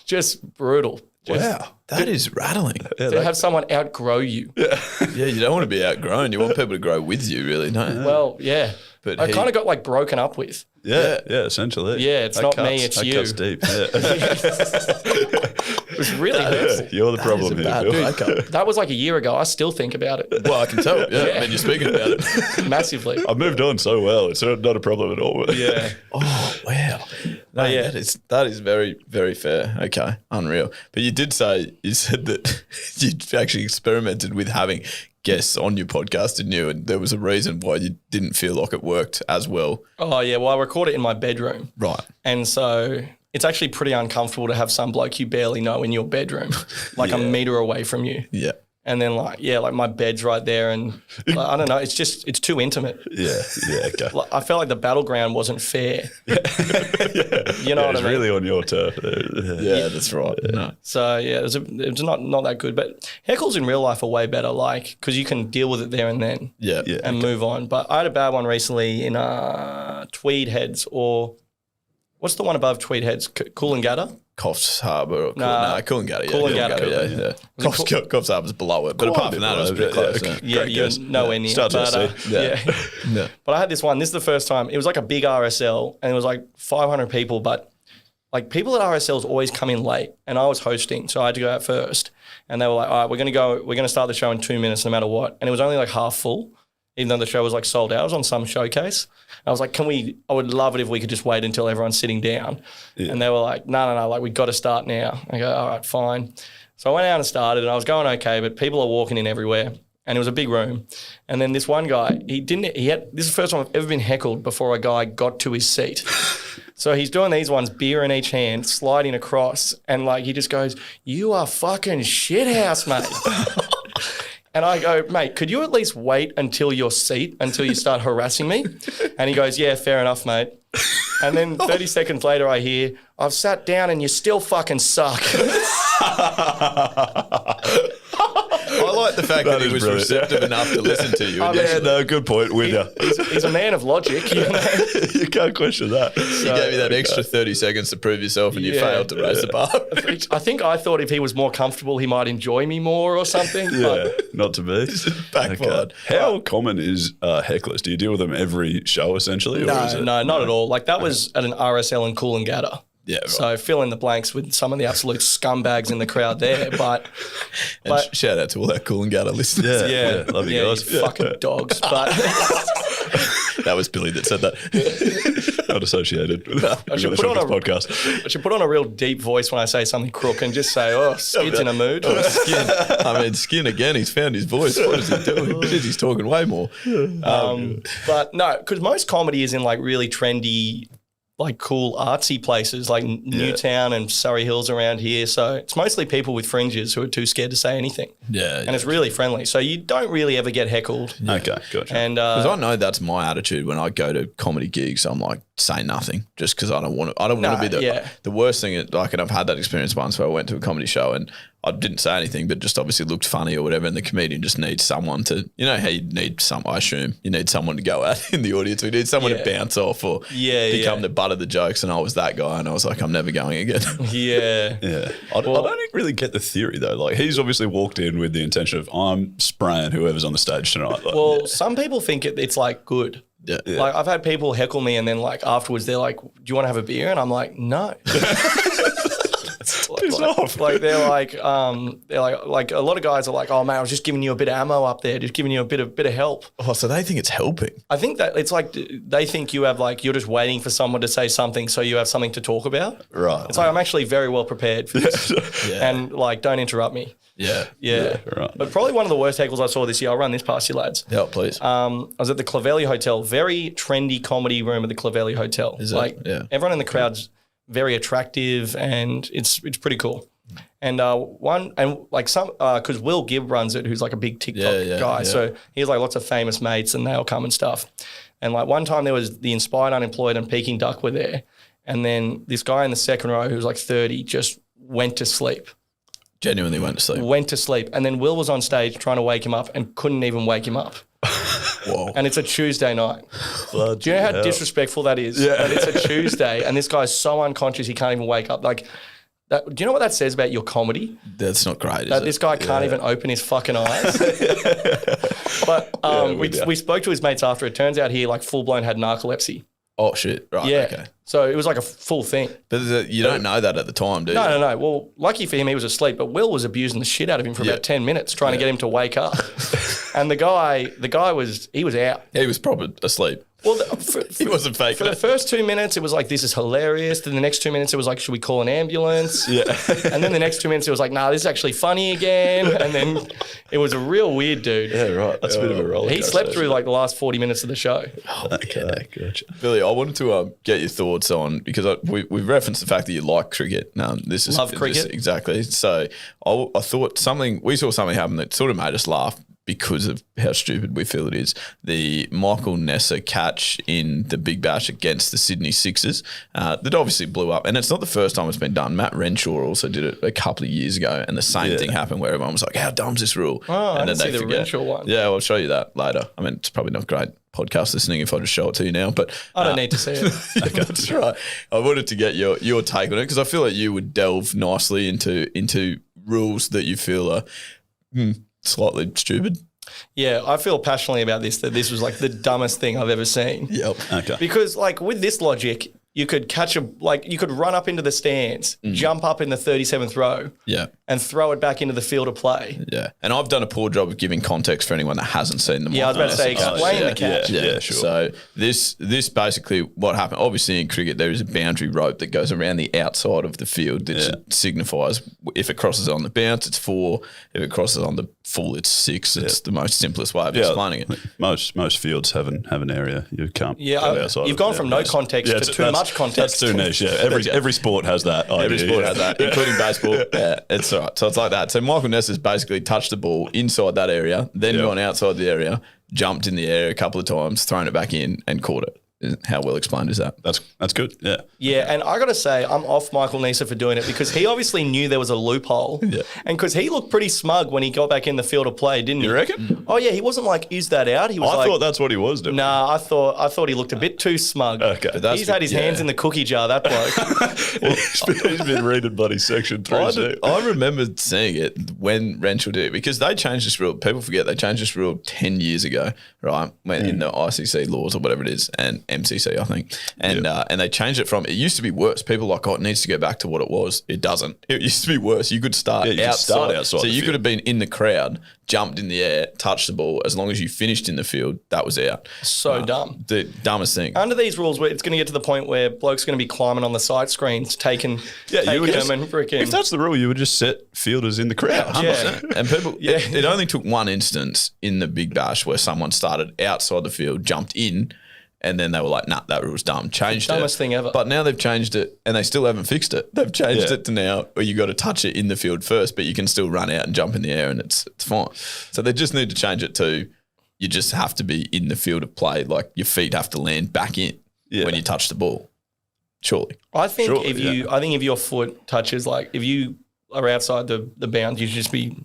Just brutal. Wow. That is rattling. To have someone outgrow you. Yeah, you don't want to be outgrown. You want people to grow with you, really, don't you? Well, yeah. But I he- kind of got like broken up with. Yeah, essentially. Yeah, it's That not me, cuts- it's that you. cuts deep. Yeah. It was really hurtful. You're the problem here, Bill. breakup. That was like a year ago. I still think about it Well, I can tell. Yeah, I mean, you're speaking about it. massively. I've moved on so well. It's not a problem at all. Yeah. Oh, wow. No, yeah. that is very, very fair. Okay, unreal. But you said that you'd actually experimented with having guests on your podcast, didn't you? And there was a reason why you didn't feel like it worked as well. Oh, yeah. Well, I record it in my bedroom. Right. And so it's actually pretty uncomfortable to have some bloke you barely know in your bedroom, like a meter away from you. Yeah. And then like my bed's right there. And like, I don't know, it's too intimate. Yeah, okay. Like, I felt like the battleground wasn't fair. You know Yeah, what I it's mean? really on your turf. Yeah, that's right. No. So yeah, it was not that good. But heckles in real life are way better, like because you can deal with it there and then, Yeah. and move on. But I had a bad one recently in Tweed Heads, or what's the one above Tweed Heads? Coolangatta? Coffs Harbour. Nah, Coolangatta. Coolangatta. Yeah. Coffs Harbour's below it. But apart from that, it was pretty close. okay. Yeah, Great you're guess. nowhere near. Starts with But, a C. yeah. Yeah. But I had this one. This is the first time. It was like a big RSL, and it was like 500 people. But like people at RSLs always come in late, and I was hosting, so I had to go out first. And they were like, "All right, we're gonna start the show in 2 minutes, no matter what." And it was only like half full, even though the show was like sold out. I was on some showcase. I was like, I would love it if we could just wait until everyone's sitting down. Yeah. And they were like, no, like we got to start now. I go, all right, fine. So I went out and started, and I was going okay, but people are walking in everywhere. And it was a big room. And then this one guy, this is the first time I've ever been heckled before a guy got to his seat. So he's doing these ones, beer in each hand, sliding across, and like he just goes, "You are fucking shithouse, mate." And I go, "Mate, could you at least wait until your seat, until you start harassing me?" And he goes, "Yeah, fair enough, mate." And then 30 seconds later I hear, "I've sat down and you still fucking suck." I like the fact that he is was brilliant. receptive enough to listen to you. And Yeah, no, good point. With you. He's a man of logic, you know? You can't question that. he gave you that extra 30 seconds to prove yourself, and you Yeah. failed to raise the bar. I think I thought if he was more comfortable, he might enjoy me more or something. Yeah, not to be. Backfired. How common is hecklers? Do you deal with them every show essentially? Or is it, No, not at all. Like that was at an RSL in Coolangatta. Yeah, right. So fill in the blanks with some of the absolute scumbags in the crowd there. But Shout out to all our Coolangatta listeners. yeah, love you guys. you fucking dogs. But That was Billy that said that. not associated with I should this put on a podcast? I should put on a real deep voice when I say something crook and just say, "Oh, Skid's in a mood." Skin. I mean, Skin again. He's found his voice. What is he doing? Shit, he's talking way more. But no, because most comedy is in like really trendy, like cool artsy places like Newtown and Surrey Hills around here. So it's mostly people with fringes who are too scared to say anything. Yeah, And it's really friendly. So you don't really ever get heckled. Okay, gotcha. And because I know that's my attitude when I go to comedy gigs. I'm like, say nothing, just because I don't want to. I don't want to be the worst thing. And I've had that experience once where I went to a comedy show and I didn't say anything, but just obviously looked funny or whatever. And the comedian just needs someone to, you know, how you need I assume you need someone to go at in the audience. We need someone to bounce off or become the butt of the jokes. And I was that guy, and I was like, I'm never going again. Yeah. Yeah. I don't really get the theory though. Like he's obviously walked in with the intention of I'm spraying whoever's on the stage tonight. Like, Well, some people think it's like good. Yeah. Like I've had people heckle me and then like afterwards they're like, "Do you want to have a beer?" And I'm like, "No." Piss off. Like they're like a lot of guys are like, "Oh man, I was just giving you a bit of ammo up there, just giving you a bit of help." Oh, so they think it's helping. I think that it's like they think you have like you're just waiting for someone to say something so you have something to talk about. Right. It's like I'm actually very well prepared for this, and like don't interrupt me. Yeah. Yeah. right. But probably one of the worst heckles I saw this year. I'll run this past you lads. Yeah, please. I was at the Clavelli Hotel, very trendy comedy room at the Clavelli Hotel. Is it? Like Yeah. everyone in the crowd's very attractive and it's pretty cool. And because Will Gibb runs it, who's like a big TikTok guy. yeah. So he has like lots of famous mates and they'll come and stuff. And like one time there was the Inspired Unemployed and Peking Duck were there. And then this guy in the second row who was like 30 just went to sleep. Genuinely went to sleep. Went to sleep. And then Will was on stage trying to wake him up and couldn't even wake him up. Whoa. And it's a Tuesday night. Do you know how disrespectful that is? Yeah. That it's a Tuesday and this guy's so unconscious he can't even wake up. Like, do you know what that says about your comedy? That's not great, is That it? this guy can't even open his fucking eyes. But we spoke to his mates after. It turns out he like full blown had narcolepsy. Oh, shit. Right, Yeah. okay. So it was like a full thing. But you don't know that at the time, do you? No. Well, lucky for him, he was asleep. But Will was abusing the shit out of him for about 10 minutes, trying to get him to wake up. And the guy was out. He was probably asleep. Well, He wasn't faking for the it. first 2 minutes, it was like, this is hilarious. Then the next 2 minutes, it was like, should we call an ambulance? Yeah. And then the next 2 minutes, it was like, nah, this is actually funny again. And then it was a real weird dude. Yeah, right. That's a bit of a roller He coaster. slept through like the last 40 minutes of the show. Okay, gotcha. Billy, I wanted to get your thoughts on, because we've referenced the fact that you like cricket. This is Love cricket. Exactly. So I thought we saw something happen that sort of made us laugh because of how stupid we feel it is. The Michael Nessa catch in the Big Bash against the Sydney Sixers that obviously blew up. And it's not the first time it's been done. Matt Renshaw also did it a couple of years ago, and the same thing happened where everyone was like, how dumb's this rule? Oh, and I didn't see the Renshaw one. Yeah, I'll show you that later. I mean, it's probably not great podcast listening if I just show it to you now, but I don't need to see it. okay, that's right. I wanted to get your take on it, because I feel like you would delve nicely into rules that you feel are slightly stupid. Yeah, I feel passionately about this, that this was like the dumbest thing I've ever seen. Yep. Okay. Because like with this logic, you could you could run up into the stands, jump up in the 37th row, Yeah. and throw it back into the field of play. Yeah. And I've done a poor job of giving context for anyone that hasn't seen the Yeah, I was about to say, Michael Nessa explain catch. the catch. Yeah, sure. So this basically what happened. Obviously in cricket there is a boundary rope that goes around the outside of the field that signifies if it crosses on the bounce, it's 4. If it crosses on the full, it's 6. It's the most simplest way of explaining it. Most fields have an area you can't go outside. You've gone from no context to too much context. That's too niche. Yeah, every sport has that. Every idea, sport yeah. has that, including baseball. Yeah, it's all right. So it's like that. So Michael Nessa's basically touched the ball inside that area, then gone outside the area, jumped in the air a couple of times, thrown it back in, and caught it. How well explained is that? That's good. Yeah. Yeah, and I got to say, I'm off Michael Nessa for doing it because he obviously knew there was a loophole. Yeah. And because he looked pretty smug when he got back in the field of play, didn't he? You reckon? Oh, yeah, he wasn't like, is that out? He was I like, thought that's what he was doing. nah, I thought he looked a bit too smug. Okay. But He's had his hands in the cookie jar, that bloke. He's been reading bloody section 3. I remember seeing it when Renshaw did it, because they changed this rule. People forget they changed this rule 10 years ago, right? When in the ICC laws or whatever it is, and MCC, I think. And they changed it from, it used to be worse. People were like, oh, it needs to go back to what it was. It doesn't. It used to be worse. You could start you could outside. start outside So the you field. could have been in the crowd, jumped in the air, touched the ball. As long as you finished in the field, that was out. So dumb. The dumbest thing. Under these rules, where it's going to get to the point where bloke's going to be climbing on the sight screens, taking you would them and freaking. If that's the rule, you would just set fielders in the crowd. Yeah. And people, it only took one instance in the Big Bash where someone started outside the field, jumped in, and then they were like, nah, that rule's dumb. Changed it. Dumbest thing ever. But now they've changed it, and they still haven't fixed it. They've changed it to now where you got to touch it in the field first, but you can still run out and jump in the air, and it's fine. So they just need to change it to, you just have to be in the field of play. Like your feet have to land back in when you touch the ball. Surely. I think if your foot touches, like if you are outside the bounds, you should just be.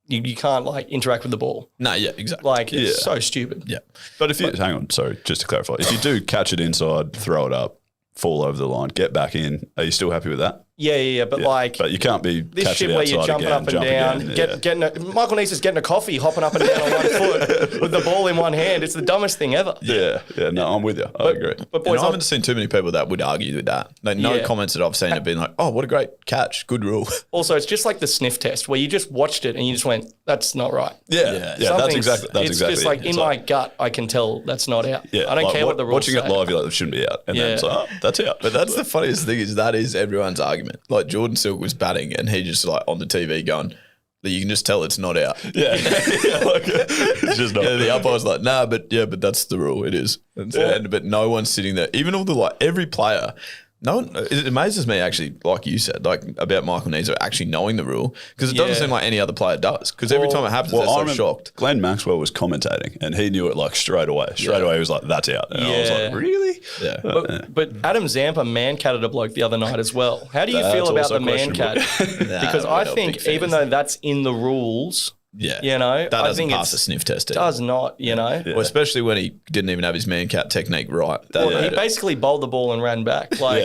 You can't like interact with the ball. No, yeah, exactly. Like it's so stupid. Yeah. But if you hang on, sorry, just to clarify, if you do catch it inside, throw it up, fall over the line, get back in, are you still happy with that? Yeah. But like, but you can't be this catch shit it where you're outside jumping again, up and jump down, again. getting Michael Nesa's getting a coffee, hopping up and down on one foot with the ball in one hand. It's the dumbest thing ever. Yeah. No, I'm with you. I agree. But And boys, I haven't seen too many people that would argue with that. Like, no comments that I've seen have been like, oh, what a great catch. Good rule. also it's just like the sniff test where you just watched it and you just went, that's not right. Yeah. That's Something's- exactly. That's it's exactly. just like it's in my gut, I can tell that's not out. Yeah, I don't like care what the rules watching say. it live, you're like, it shouldn't be out, and then it's like, oh, that's out. But that's the funniest thing is that is everyone's argument. Like Jordan Silk was batting and he just like on the TV going, you can just tell it's not out. Yeah, like, it's just not. Yeah, the umpire's like, but that's the rule. It is. But no one's sitting there. Even all the every player, No one, it amazes me actually, like you said, like about Michael Neser actually knowing the rule because it doesn't seem like any other player does. Because every time it happens, they're so shocked. Glenn Maxwell was commentating and he knew it like straight away. Straight away, he was like, "That's out." And I was like, "Really?" Yeah. But Adam Zampa man-catted a bloke the other night as well. How do you feel about the man-cat? Because I think even though that's in the rules, you know, that doesn't pass the sniff test. Does not, you know. Well, especially when he didn't even have his man-cat technique right. He basically bowled the ball and ran back. Like,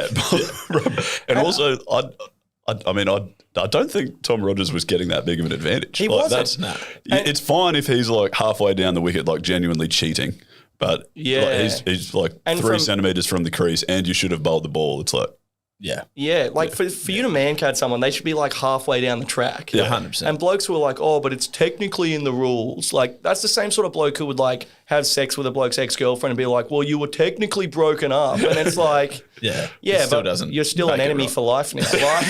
and also, I mean, I don't think Tom Rogers was getting that big of an advantage. He wasn't. It's fine if he's like halfway down the wicket, like genuinely cheating. But he's like 3 centimetres from the crease and you should have bowled the ball. It's like, for you to man-cat someone, they should be like halfway down the track. Yeah, 100%. And blokes were like, but it's technically in the rules. Like, that's the same sort of bloke who would like have sex with a bloke's ex-girlfriend and be like, well, you were technically broken up. And it's like, but you're still an enemy for life now. Like,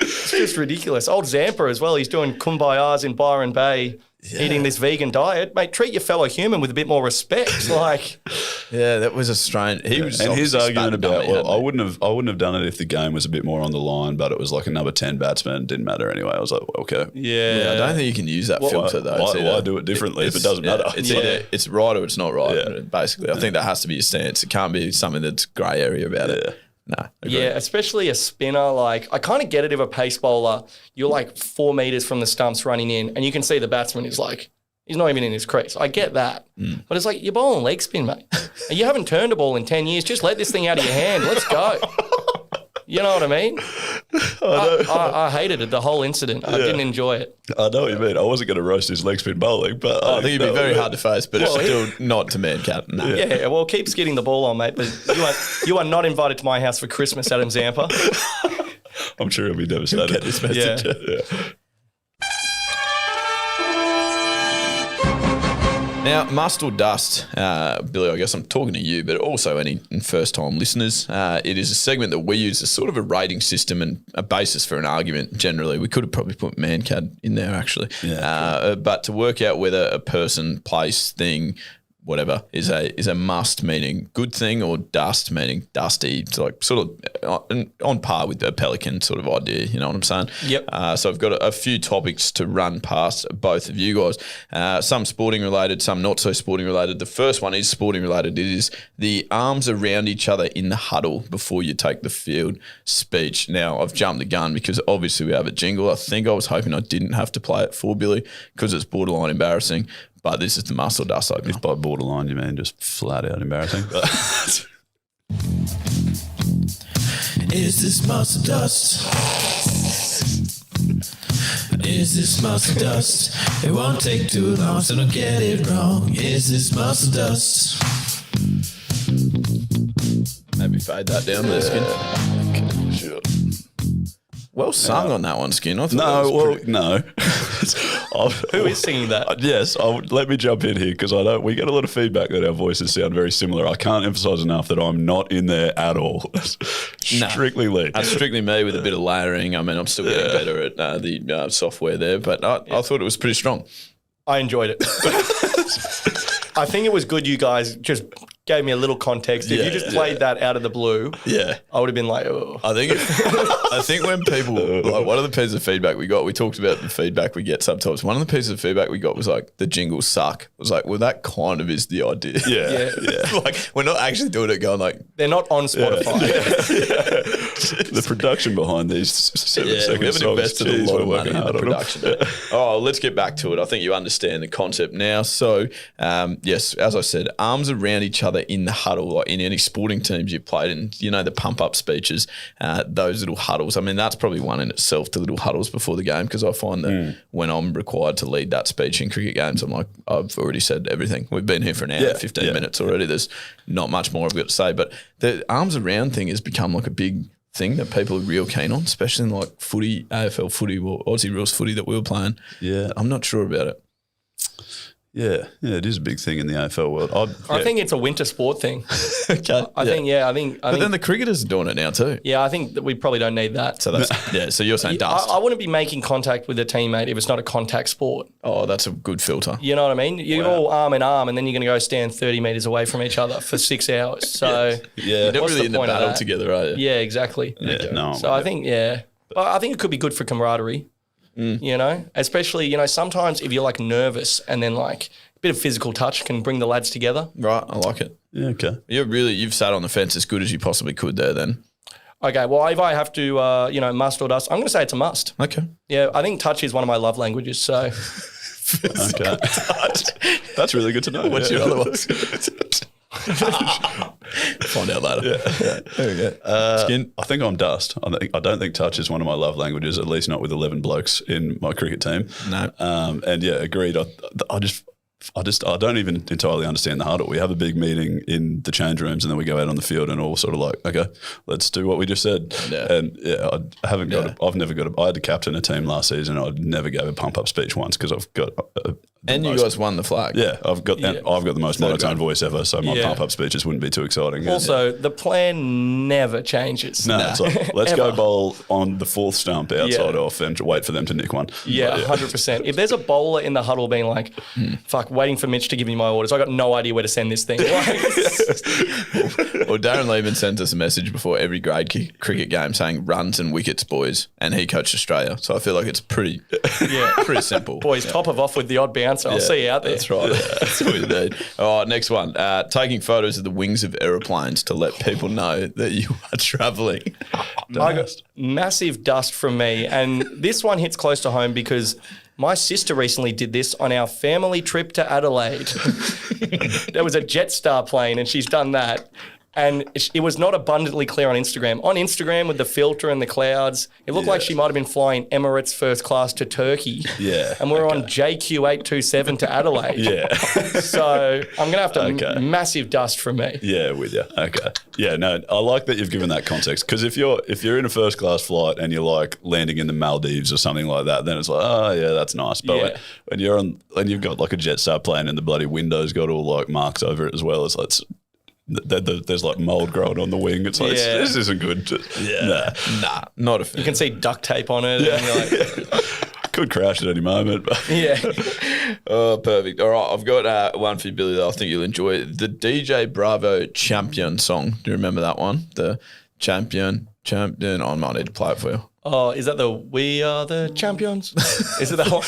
it's just ridiculous. Old Zampa as well. He's doing kumbayas in Byron Bay. Eating this vegan diet, mate. Treat your fellow human with a bit more respect. Like, that was a strange. He was, and his argument about, I wouldn't have done it if the game was a bit more on the line, but it was like a number 10 batsman, didn't matter anyway. I was like, okay, I don't think you can use that filter though. Why do it differently if it doesn't matter? It's either it's right or it's not right. Basically, I think that has to be your stance. It can't be something that's grey area about it. No. Agreed. Yeah, especially a spinner. Like, I kind of get it if a pace bowler, you're like 4 metres from the stumps running in and you can see the batsman is like, he's not even in his crease. I get that. But it's like, you're bowling leg spin, mate. And you haven't turned a ball in 10 years. Just let this thing out of your hand. Let's go. You know what I mean? I hated it, the whole incident. I didn't enjoy it. I know what you mean. I wasn't going to roast his leg spin bowling, but I think it'd be very hard to face, but it's still not to man-cat. No. Yeah, well, keep skidding the ball on, mate. But you are not invited to my house for Christmas, Adam Zampa. I'm sure he'll be devastated. Get this message. Now, must or dust, Billy, I guess I'm talking to you, but also any first-time listeners. It is a segment that we use as sort of a rating system and a basis for an argument generally. We could have probably put man-cat in there, actually. But to work out whether a person, place, thing, whatever, is a must, meaning good thing, or dust, meaning dusty. It's like sort of on par with the pelican sort of idea, you know what I'm saying? Yep. So I've got a few topics to run past both of you guys. Some sporting related, some not so sporting related. The first one is sporting related. It is the arms around each other in the huddle before you take the field speech. Now, I've jumped the gun because obviously we have a jingle. I think I was hoping I didn't have to play it for Billy because it's borderline embarrassing. But this is the must or dust opener. If by borderline you mean just flat out embarrassing. Is this must or dust? Is this must or dust? It won't take too long, so don't get it wrong. Is this must or dust? Maybe fade that down there, Skin. Sure. Well sung on that one, Skin. I thought No. Who is singing that? Yes, let me jump in here because I know we get a lot of feedback that our voices sound very similar. I can't emphasise enough that I'm not in there at all. Strictly Leigh. That's strictly me with a bit of layering. I mean, I'm still getting better at the software there, but I thought it was pretty strong. I enjoyed it. I think it was good you guys just gave me a little context. If you just played that out of the blue, I would have been like, oh. I think when people, like one of the pieces of feedback we got, we talked about the feedback we get sometimes. One of the pieces of feedback we got was like, the jingles suck. It was like, well, that kind of is the idea. Yeah. Like, we're not actually doing it going like. They're not on Spotify. The production behind these 7 second we haven't songs, invested a lot of money in the production. Oh, let's get back to it. I think you understand the concept now. So, yes, as I said, arms around each other in the huddle, like in any sporting teams you've played in, you know, the pump up speeches, those little huddles. I mean, that's probably one in itself, the little huddles before the game, because I find that when I'm required to lead that speech in cricket games, I'm like, I've already said everything. We've been here for an hour, 15 minutes already. There's not much more I've got to say. But the arms around thing has become like a big thing that people are real keen on, especially in like footy, AFL footy or Aussie rules footy that we were playing. Yeah. I'm not sure about it. Yeah, it is a big thing in the AFL world. I think it's a winter sport thing. Okay. I think. But then the cricketers are doing it now too. Yeah, I think that we probably don't need that. So that's So you're saying dust? I wouldn't be making contact with a teammate if it's not a contact sport. Oh, that's a good filter. You know what I mean? You're all arm in arm, and then you're going to go stand 30 metres away from each other for 6 hours. So You're not what's really the in the point of battle that? together, are you? Yeah, exactly. Yeah, no. So I think but I think it could be good for camaraderie. You know, especially sometimes if you're like nervous and then like a bit of physical touch can bring the lads together. Right, I like it. Yeah, okay. You've sat on the fence as good as you possibly could there then. Okay, well, if I have to, must or dust, I'm going to say it's a must. Okay. Yeah, I think touch is one of my love languages. So Okay. That's really good to know. What's your other ones? Find out later. Yeah. There we go. Skin. I think I'm dust. I don't think touch is one of my love languages, at least not with 11 blokes in my cricket team. No. And yeah, agreed. I don't even entirely understand the huddle. We have a big meeting in the change rooms and then we go out on the field and all sort of like, okay, let's do what we just said. Yeah. And I've never got I had to captain a team last season. I never gave a pump up speech once because I've got You guys won the flag. Yeah, I've got the most monotone voice ever, so my Yeah. pump up speeches wouldn't be too exciting. also, the plan never changes. No, it's like, let's go Ever. bowl on the fourth stump outside off and wait for them to nick one. Yeah, But 100%. If there's a bowler in the huddle being like, fuck, waiting for Mitch to give me my orders, I got no idea where to send this thing. Well, Darren Lehman sent us a message before every grade cricket game saying runs and wickets, boys, and he coached Australia. So I feel like it's pretty simple. Boys, top of off with the odd bouncer. I'll see you out there. That's right. That's what you need. All right, next one. Taking photos of the wings of aeroplanes to let people know that you are travelling. I got massive dust from me. And this one hits close to home because my sister recently did this on our family trip to Adelaide. There was a Jetstar plane and she's done that. And it was not abundantly clear on Instagram. On Instagram with the filter and the clouds, it looked like she might have been flying Emirates first class to Turkey. Yeah. And we're on JQ827 to Adelaide. Yeah. So I'm going to have to massive dust from me. Yeah, with you. Okay. Yeah, no, I like that you've given that context because if you're in a first class flight and you're like landing in the Maldives or something like that, then it's like, oh yeah, that's nice. But when you've got like a Jetstar plane and the bloody window's got all like marks over it as well, it's like there's like mold growing on the wing. It's like this isn't good. Nah, not a fan. You can see duct tape on it. And you're like, could crash at any moment. yeah. Oh, perfect. All right, I've got one for you, Billy, that I think you'll enjoy. The DJ Bravo Champion song. Do you remember that one? The Champion. I might need to play it for you. Oh, is that the We Are the Champions? Is it that one?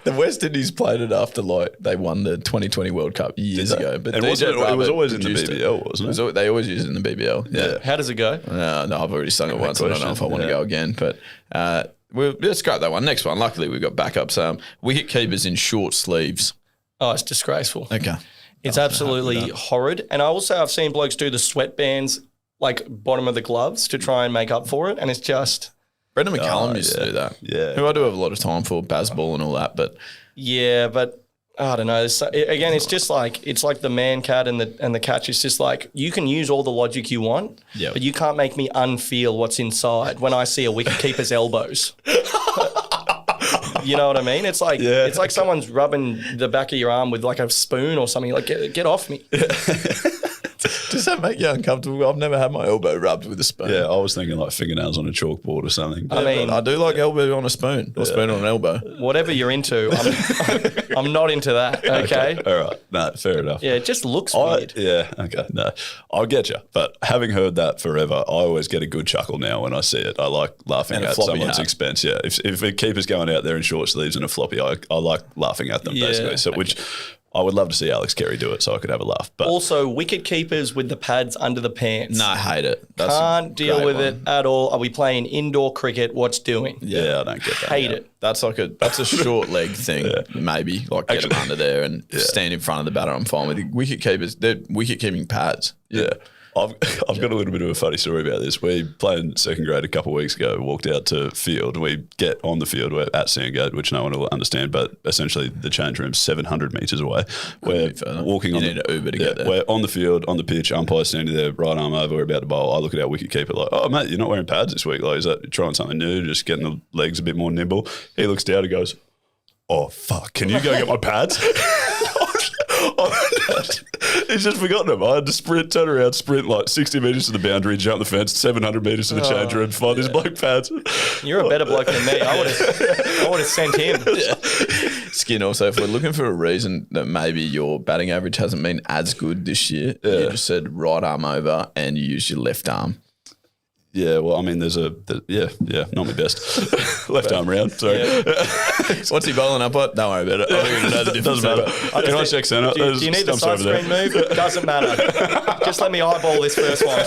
The West Indies played it after they won the 2020 World Cup years ago. But And DJ it Bravo was always in the produced it. BBL, wasn't it? They always use it in the BBL. Yeah. How does it go? No, I've already sung it once. I don't know if I want to Yeah. go again. But let's scrap that one. Next one. Luckily, we've got backups. Wicket keepers in short sleeves. Oh, it's disgraceful. Okay. It's absolutely horrid. And I've seen blokes do the sweatbands, like bottom of the gloves, to try and make up for it. And it's just... Brendan McCallum used to do that. Yeah. Who I do have a lot of time for, Bazball and all that. But Yeah, but I don't know. Again, it's just like it's like the man cat and the catch. It's just like you can use all the logic you want, but you can't make me unfeel what's inside when I see a wicketkeeper's elbows. You know what I mean? It's like someone's rubbing the back of your arm with like a spoon or something. Like get off me. does that make you uncomfortable? I've never had my elbow rubbed with a spoon. Yeah, I was thinking like fingernails on a chalkboard or something. I mean, I do like elbow on a spoon or spoon on an elbow. whatever you're into, I'm not into that. Okay. All right. No, fair enough. Yeah, it just looks weird. Yeah, okay. No, I'll get you. But having heard that forever, I always get a good chuckle now when I see it. I like laughing And a at floppy someone's hat. expense. Yeah, if a keeper's going out there in short sleeves and a floppy, I like laughing at them, Yeah, basically. So, which I would love to see Alex Carey do it so I could have a laugh. But Also, wicket keepers with the pads under the pants. No, I hate it. That's Can't a deal great with one. it at all. Are we playing indoor cricket? What's doing? yeah, I don't get that. Hate yeah. it. That's a short leg thing, maybe. Like get them under there and stand in front of the batter. I'm fine with it. Wicket keepers, they're wicket keeping pads. Yeah. I've got a little bit of a funny story about this. We played in second grade a couple of weeks ago, walked out to field. We get on the field, we're at Sandgate, which no one will understand, but essentially the change room's 700 metres away. We're walking on need an Uber to get there. We're on the field, on the pitch, umpire standing there, right arm over, we're about to bowl. I look at our wicket keeper like, oh mate, you're not wearing pads this week. Like, is that trying something new, just getting the legs a bit more nimble? He looks down and goes, oh fuck, can you go get my pads? He's just forgotten him. I had to turn around, sprint like 60 metres to the boundary, jump the fence, 700 metres to the change room, find this bloke pads. You're a better bloke than me. I would have sent him. Skin also, if we're looking for a reason that maybe your batting average hasn't been as good this year, you just said right arm over and you used your left arm. Yeah, well, I mean, not my best. Left arm round, sorry. Yeah. What's he bowling up at? Don't worry about it. I think it knows the difference. Doesn't matter. Can I check centre? Do you need the side screen move? It doesn't matter. Just let me eyeball this first one.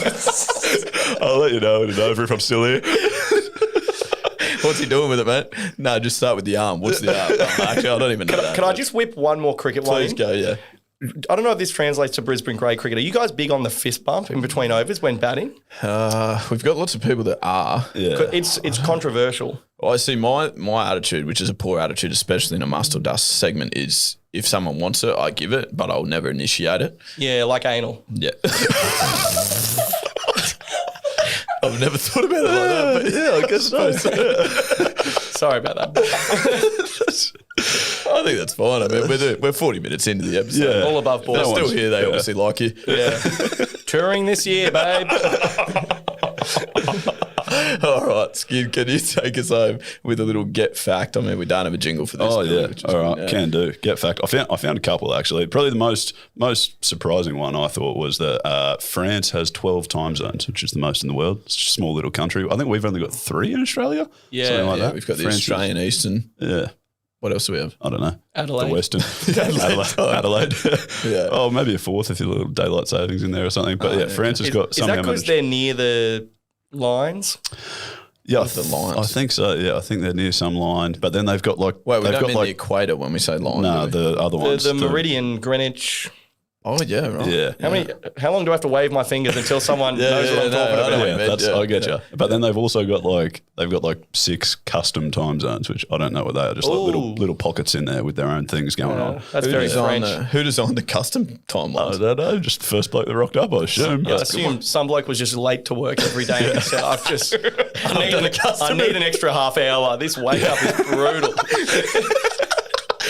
I'll let you know when it's over if I'm still here. What's he doing with it, mate? No, just start with the arm. What's the arm? No, actually, I don't even know that. Can I just whip one more cricket one? Please go, yeah. I don't know if this translates to Brisbane grade cricket. Are you guys big on the fist bump in between overs when batting? We've got lots of people that are. Yeah. It's controversial. I see my attitude, which is a poor attitude, especially in a must or dust segment, is if someone wants it, I give it, but I'll never initiate it. Yeah, like anal. Yeah. I've never thought about it like that, but yeah, I guess so. Sorry about that. I think that's fine. I mean, we're 40 minutes into the episode. Yeah. All above board. They're still here. They obviously like you. Yeah. Touring this year, babe. All right, Skid, can you take us home with a little get fact? I mean, we don't have a jingle for this. Oh, do we? yeah. All right, can do. Get fact. I found a couple, actually. Probably the most surprising one, I thought, was that France has 12 time zones, which is the most in the world. It's a small little country. I think we've only got 3 in Australia. Yeah. Something like that. We've got the France Australian Eastern. Yeah. What else do we have? I don't know. Adelaide. The Western. Adelaide. Yeah. Oh, maybe a fourth if you little daylight savings in there or something. But France has got Is somehow that because managed. they're near the lines? Yeah, the lines. I think so. Yeah, I think they're near some line, but then they've got like Wait, we they've don't got mean like the equator when we say line. no, do we? the other ones. The Meridian, Greenwich. Oh, yeah, right. Yeah. How long do I have to wave my fingers until someone knows what I'm talking I know about? what you meant. I get you. But then they've also got like 6 custom time zones, which I don't know what they are. Just like little pockets in there with their own things going on. That's very French. Who designed the custom I timelines? don't know. Just the first bloke that rocked up, I assume. I assume some bloke was just late to work every day and he said, I need an extra half hour. This wake up is brutal.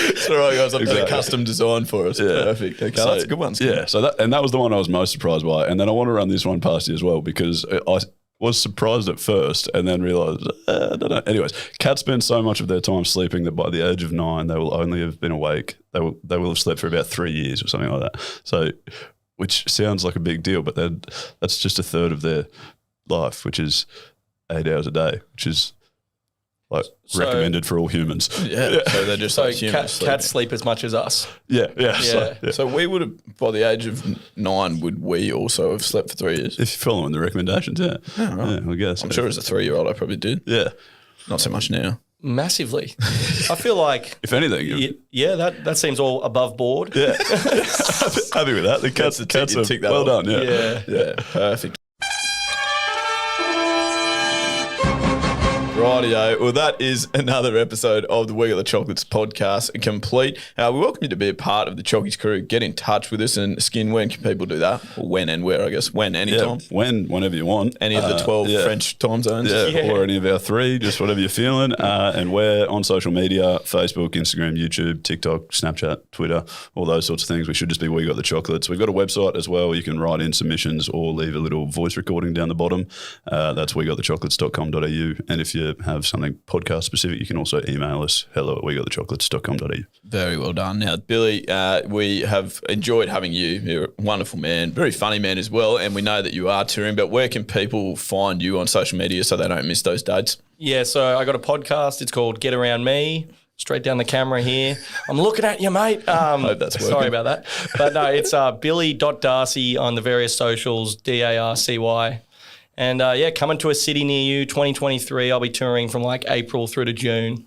It's all right, guys. I've got a Exactly. custom design for us. Yeah. Perfect. Okay, that's a good one. Yeah. So that was the one I was most surprised by, and then I want to run this one past you as well because I was surprised at first and then realised I don't know. Anyways, cats spend so much of their time sleeping that by the age of 9 they will only have been awake. They will have slept for about 3 years or something like that. So, which sounds like a big deal, but then that's just a third of their life, which is 8 hours a day, which is like recommended for all humans. Yeah. So they're just So like humans. cats sleep as much as us. Yeah. So we would have, by the age of 9, would we also have slept for 3 years? If you're following the recommendations, yeah. Yeah, I guess. I'm sure as a 3-year-old I probably did. Yeah. Not so much now. Massively. I feel like, If anything, that seems all above board. yeah. Happy with that. The cats you are tick that well off. done. Yeah. Yeah, perfect. Rightio. Well, that is another episode of the We Got the Chocolates podcast complete. We welcome you to be a part of the Chockies crew. Get in touch with us and Skin. When can people do that? Or when and where, I guess. When, anytime. Yeah. Whenever you want. Any of the 12 French time zones. Yeah, or any of our 3, just whatever you're feeling. And we're on social media, Facebook, Instagram, YouTube, TikTok, Snapchat, Twitter, all those sorts of things. We should just be We Got the Chocolates. We've got a website as well. You can write in submissions or leave a little voice recording down the bottom. That's wegotthechocolates.com.au. And if you have something podcast specific, you can also email us, hello@wegotthechocolates.com.au. Very well done. Now, Billy, we have enjoyed having you. You're a wonderful man, very funny man as well, and we know that you are touring, but where can people find you on social media so they don't miss those dates? Yeah, so I got a podcast. It's called Get Around Me. Straight down the camera here. I'm looking at you, mate. Hope that's working. Sorry about that. But no, it's billy.darcy on the various socials, DARCY. And coming to a city near you, 2023. I'll be touring from like April through to June.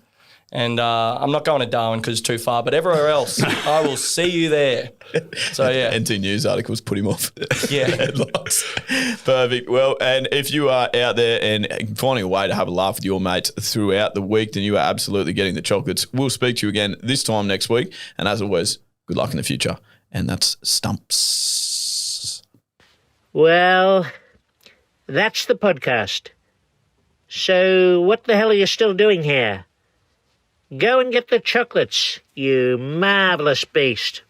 And I'm not going to Darwin because it's too far, but everywhere else, I will see you there. So, yeah. NT News articles put him off. Yeah. Headlines. Perfect. Well, and if you are out there and finding a way to have a laugh with your mates throughout the week, then you are absolutely getting the chocolates. We'll speak to you again this time next week. And as always, good luck in the future. And that's Stumps. Well, that's the podcast. So what the hell are you still doing here? Go and get the chocolates, you marvellous beast.